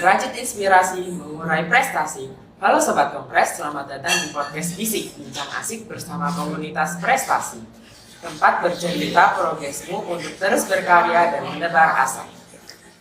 Merajut inspirasi, mengurai prestasi. Halo Sobat Kompres, selamat datang di podcast Bisik, bincang asik bersama komunitas prestasi. Tempat bercerita progresmu untuk terus berkarya dan menebar asa.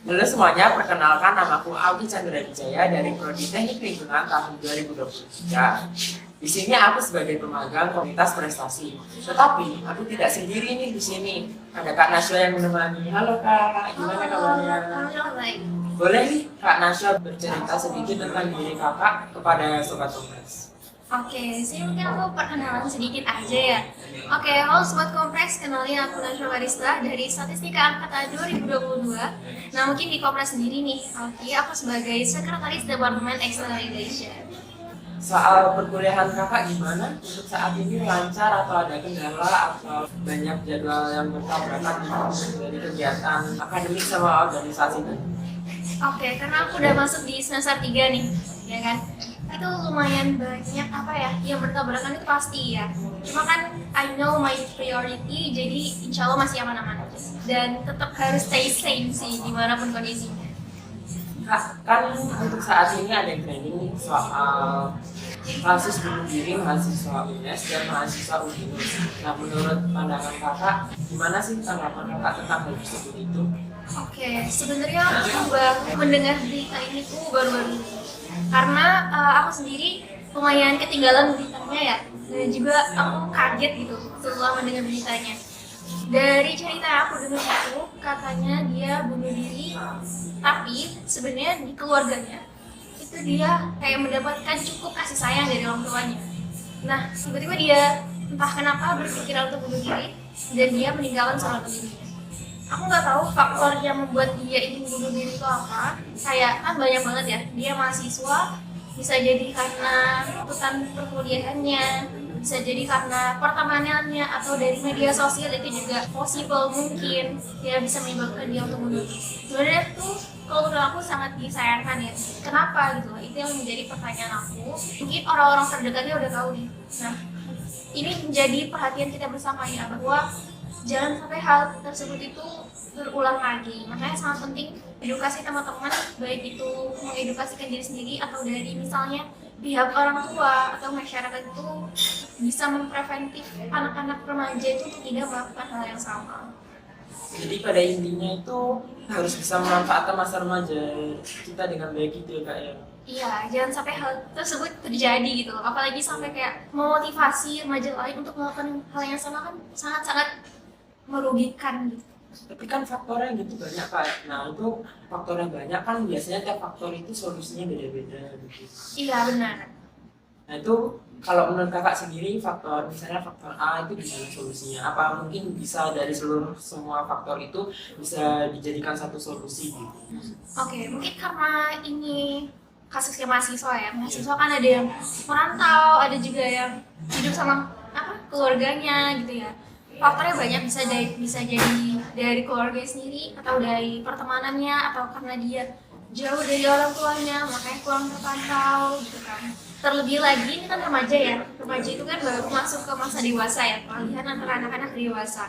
Halo semuanya, perkenalkan namaku Augie Chandra Wijaya dari Prodi Teknik Lingkungan tahun 2023. Di sini aku sebagai pemagang komunitas prestasi. Tetapi aku tidak sendiri nih di sini. Ada Kak Nasya yang menemani. Halo Kak, gimana kabarnya? Halo, baik. Boleh nih Kak Nasya bercerita sedikit tentang diri Kakak kepada Sobat Kompres. Oke, sini mungkin aku perkenalan sedikit aja ya. Oke, halo Sobat Kompres, kenalin aku Nasya Barista dari Statistika Angkatan 2022. Nah, mungkin di Kompres sendiri nih, aku sebagai Sekretaris Departemen External Relation. Soal perkuliahan Kakak gimana? Untuk saat ini lancar atau ada kendala atau banyak jadwal yang bertabrakan dari kegiatan akademik sama organisasi tadi? Oke, karena aku udah masuk di semester 3 nih, ya kan? Itu lumayan banyak yang bertabrakan itu pasti ya. Cuma kan I know my priority, jadi insya Allah masih aman-aman. Dan tetap harus stay sane sih, dimanapun kondisinya. Kak, kan untuk saat ini ada training soal kasus bunuh diri mahasiswa UNES dan mahasiswa UNINUS. Nah, menurut pandangan Kakak, gimana sih tanggapan Kakak tentang hal tersebut itu? Oke, sebenarnya aku baru mendengar berita ini tuh baru-baru ini. Karena aku sendiri lumayan ketinggalan beritanya ya, dan juga aku kaget gitu setelah mendengar beritanya. Dari cerita yang aku dengar itu katanya dia bunuh diri, tapi sebenarnya di keluarganya itu dia kayak mendapatkan cukup kasih sayang dari orang tuanya. Nah, tiba-tiba dia entah kenapa berpikiran untuk bunuh diri dan dia meninggalkan seorang ibunya. Aku nggak tahu faktor yang membuat dia ingin bunuh diri itu apa. Kayak kan banyak banget ya, dia mahasiswa, bisa jadi karena tuntutan perkuliahannya, bisa jadi karena pertemanannya, atau dari media sosial itu juga possible mungkin dia bisa menyebabkan dia untuk bunuh diri. Sebenarnya tuh kalau menurut aku sangat disayangkan ya. Kenapa gitu? Itu yang menjadi pertanyaan aku. Mungkin orang-orang terdekatnya udah tahu nih. Nah, ini menjadi perhatian kita bersama ya, bahwa jangan sampai hal tersebut itu berulang lagi. Makanya sangat penting edukasi teman-teman, baik itu mengedukasikan diri sendiri atau dari misalnya pihak orang tua atau masyarakat itu bisa mempreventif anak-anak remaja itu untuk tidak melakukan hal yang sama. Jadi pada intinya itu harus bisa memanfaatkan masa remaja kita dengan baik gitu ya Kak ya? Iya, jangan sampai hal tersebut terjadi gitu loh. Apalagi sampai kayak memotivasi remaja lain untuk melakukan hal yang sama kan sangat-sangat merugikan gitu. Tapi kan faktornya gitu banyak Kak. Nah itu faktornya banyak kan biasanya tiap faktor itu solusinya beda-beda gitu. Iya, benar. Nah itu kalau menurut Kakak sendiri faktor misalnya faktor A itu gimana solusinya? Apa mungkin bisa dari seluruh semua faktor itu bisa dijadikan satu solusi gitu? Oke, mungkin karena ini kasusnya mahasiswa ya. Mahasiswa kan ada yang merantau, ada juga yang hidup sama keluarganya gitu ya. Faktornya banyak, bisa jadi dari keluarga sendiri atau dari pertemanannya atau karena dia jauh dari orang tuanya makanya kurang terpantau gitu kan. Terlebih lagi ini kan remaja ya. Remaja itu kan baru masuk ke masa dewasa ya, peralihan antara anak-anak ke dewasa.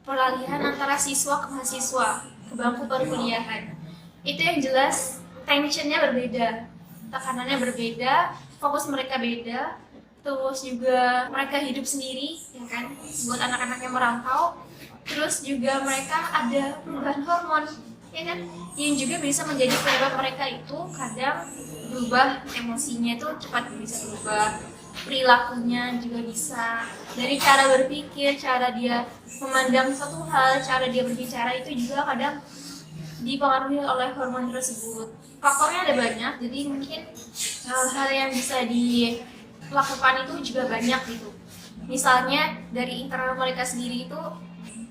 Peralihan antara siswa ke mahasiswa, ke bangku perkuliahan. Itu yang jelas tensionnya berbeda, tekanannya berbeda, fokus mereka beda. Terus juga mereka hidup sendiri, ya kan, buat anak-anak yang merantau. Terus juga mereka ada perubahan hormon, ya kan, yang juga bisa menjadi penyebab mereka itu kadang berubah, emosinya itu cepat bisa berubah, perilakunya juga bisa, dari cara berpikir, cara dia memandang satu hal, cara dia berbicara itu juga kadang dipengaruhi oleh hormon tersebut. Faktornya ada banyak, jadi mungkin hal-hal yang bisa dilakukan itu juga banyak gitu. Misalnya dari internal mereka sendiri itu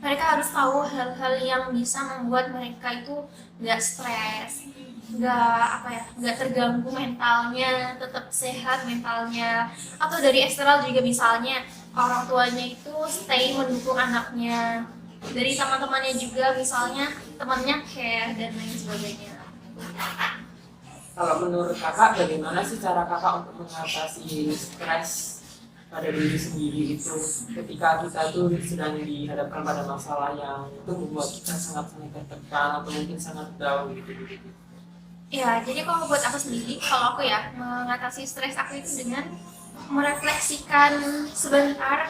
mereka harus tahu hal-hal yang bisa membuat mereka itu nggak stres, nggak terganggu mentalnya, tetap sehat mentalnya. Atau dari eksternal juga misalnya orang tuanya itu stay mendukung anaknya, dari teman-temannya juga misalnya temannya care dan lain sebagainya. Kalau menurut Kakak bagaimana sih cara Kakak untuk mengatasi stres pada diri sendiri itu ketika kita tuh sedang dihadapkan pada masalah yang itu membuat kita sangat tertekan atau mungkin sangat down gitu. Ya, jadi kalau buat aku sendiri, kalau aku ya mengatasi stres aku itu dengan merefleksikan sebentar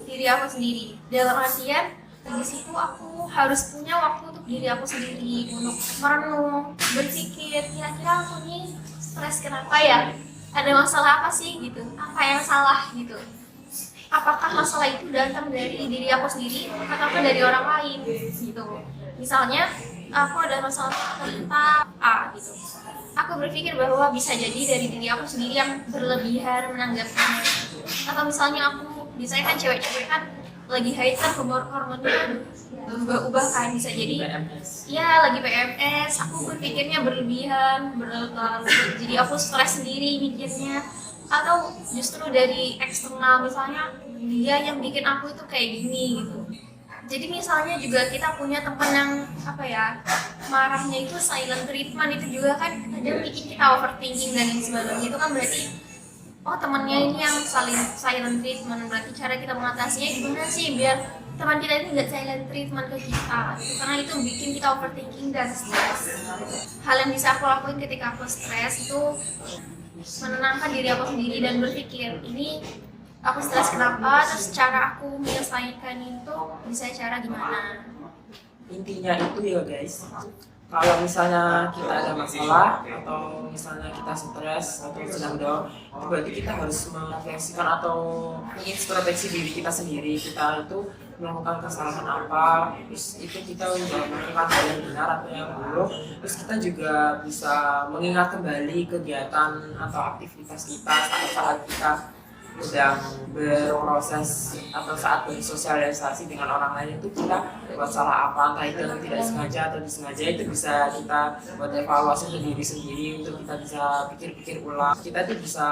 diri aku sendiri. Dalam artian di situ aku harus punya waktu untuk diri aku sendiri untuk merenung, berpikir kira-kira aku nih stres kenapa ya? Ada masalah apa sih gitu? Apa yang salah gitu? Apakah masalah itu datang dari diri aku sendiri atau dari orang lain gitu. Misalnya aku ada masalah tentang A gitu, aku berpikir bahwa bisa jadi dari diri aku sendiri yang berlebihan menanggapinya. Atau misalnya biasanya kan cewek-cewek kan lagi haid kan hormonnya berubah-ubah kan, bisa jadi PMS. ya lagi PMS, aku berpikirnya berlebihan, berlarut-larut, jadi aku stres sendiri mikirnya. Atau justru dari eksternal, misalnya dia yang bikin aku itu kayak gini gitu. Jadi misalnya juga kita punya teman yang apa ya, marahnya itu silent treatment, itu juga kan kadang bikin kita overthinking dan lain sebagainya. Itu kan berarti oh temannya ini yang silent treatment, berarti cara kita mengatasinya gimana sih biar teman kita ini nggak silent treatment ke kita gitu. Karena itu bikin kita overthinking dan stres. Hal yang bisa aku lakuin ketika aku stres itu menenangkan diri aku sendiri dan berpikir ini aku stres kenapa, terus cara aku menyelesaikan itu bisa cara gimana. Intinya itu ya guys, kalau misalnya kita ada masalah atau misalnya kita stres atau sedang down, itu berarti kita harus merefleksikan atau introspeksi diri kita sendiri. Kita itu melakukan kesalahan apa, terus itu kita udah melakukan hal yang benar atau yang buruk. Terus kita juga bisa mengingat kembali kegiatan atau aktivitas kita saat kita sedang berproses atau saat bersosialisasi dengan orang lain, itu kita buat salah apa, entah itu yang tidak sengaja atau disengaja, itu bisa kita buat evaluasi ke diri sendiri untuk kita bisa pikir-pikir ulang, kita tuh bisa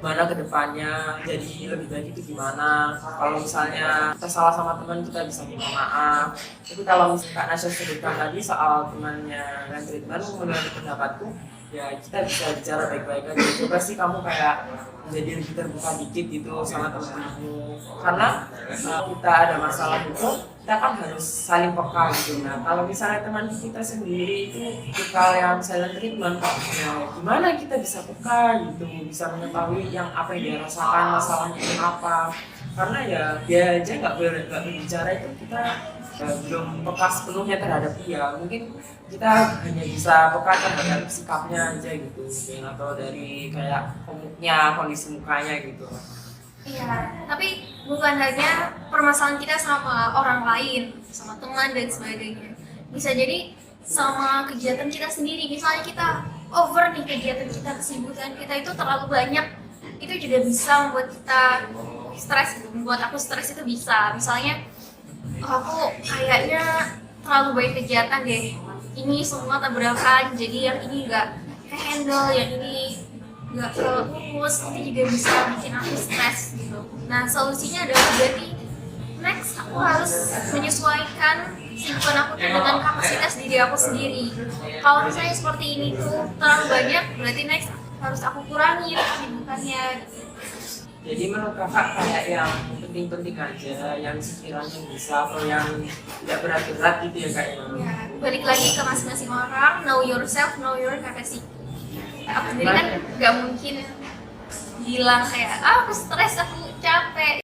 mana ke depannya jadi lebih baik itu gimana. Kalau misalnya kita salah sama teman, kita bisa minta maaf. Tapi kalau misalnya Kak Nasya sebutkan tadi soal temannya dan treatment, menurut pendapatku ya kita bisa bicara baik-baik aja. Coba sih kamu kayak jadi lebih terbuka dikit gitu sama teman-temanmu, karena kita ada masalah itu kita kan harus saling peka gitu. Nah kalau misalnya teman kita sendiri itu tipikal yang silent treatment, ya gimana kita bisa peka gitu, bisa mengetahui yang apa yang dia rasakan, masalahnya itu apa. Karena ya dia aja nggak berbicara itu kita belum peka sepenuhnya terhadap dia. Mungkin kita hanya bisa peka terhadap sikapnya aja gitu, atau dari kayak komuknya, kondisi mukanya gitu. Iya, tapi bukan hanya permasalahan kita sama orang lain, sama teman dan sebagainya. Bisa jadi sama kegiatan kita sendiri. Misalnya kita over nih kegiatan kita, kesibukan kita itu terlalu banyak, itu juga bisa membuat kita stres gitu. Membuat aku stres itu bisa. Misalnya aku kayaknya terlalu banyak kegiatan deh, ini semua tabrakan, jadi yang ini nggak handle, yang ini nggak fokus, itu juga bisa bikin aku stres gitu. Nah solusinya adalah berarti next aku harus menyesuaikan kesibukan aku tuh dengan kapasitas diri aku sendiri. Kalau misalnya seperti ini tuh terlalu banyak, berarti next harus aku kurangi kesibukannya gitu. Jadi menurut kakak kayak yang penting-penting aja, yang sekiranya bisa atau yang tidak berat-berat gitu ya kak ya? Ya, balik lagi ke masing-masing orang, know yourself, know your capacity. Aku sendiri kan nggak mungkin bilang kayak aku stres, aku capek.